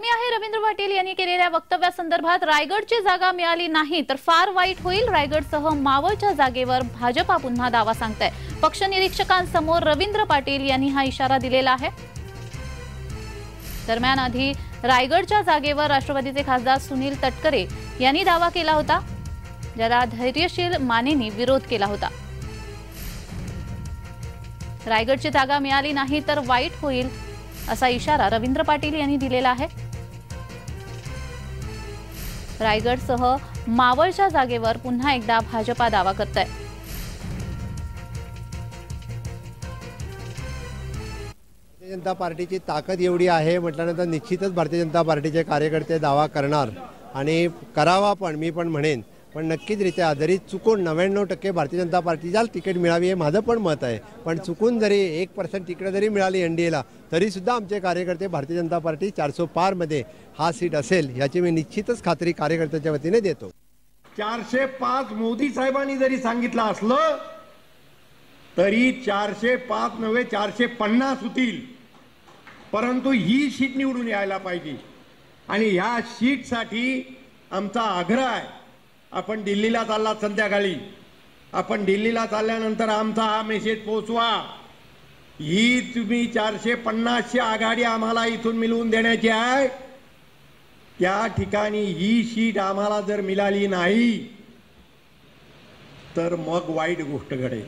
बातमी आहे रवींद्र पाटील यांनी केलेल्या वक्तव्यासंदर्भात रायगडची जागा मिळाली नाही तर फार वाईट होईल। रायगडसह मावळच्या जागेवर भाजपा पुन्हा दावा सांगताय। पक्ष निरीक्षकांसमोर रवींद्र पाटील यांनी हा इशारा दिलेला आहे। दरम्यान आधी रायगडच्या जागेवर राष्ट्रवादीचे खासदार सुनील तटकरे यांनी दावा केला होता, ज्याला धैर्यशील मानेंनी विरोध केला होता। रायगडची जागा मिळाली नाही तर वाईट होईल असा इशारा रवींद्र पाटील यांनी दिलेला आहे। रायगडसह मावळच्या जागेवर पुन्हा एकदा भाजपा दावा करतोय। भारतीय जनता पार्टीची ताकद एवढी आहे म्हटल्यानंतर निश्चितच भारतीय जनता पार्टीचे कार्यकर्ते दावा करणार आणि करावा पण, मी पण म्हणेन। पण नक्कीचरित्या जरी चुकून 99% भारतीय जनता पार्टीला तिकीट मिळावी हे माझं पण मत आहे, पण चुकून जरी 1% तिकीट जरी मिळाली एनडीएला तरी सुद्धा आमचे कार्यकर्ते भारतीय जनता पार्टी 400 पार मध्ये हा सीट असेल याची मी निश्चितच खात्री कार्यकर्त्यांच्या वतीने देतो। 405 मोदी साहेबांनी जरी सांगितलं असलं तरी 405 नव्हे 450 होतील, परंतु ही सीट निवडून यायला पाहिजे आणि ह्या सीटसाठी आमचा आग्रह आहे। आपण दिल्लीला चालला संध्याकाळी, आपण दिल्लीला चालल्यानंतर आमचा हा मेसेज पोहोचवा, ही तुम्ही 450 ची आघाडी आम्हाला इथून मिळवून देण्याची आहे। त्या ठिकाणी ही सीट आम्हाला जर मिळाली नाही तर मग वाईट गोष्ट घडेल।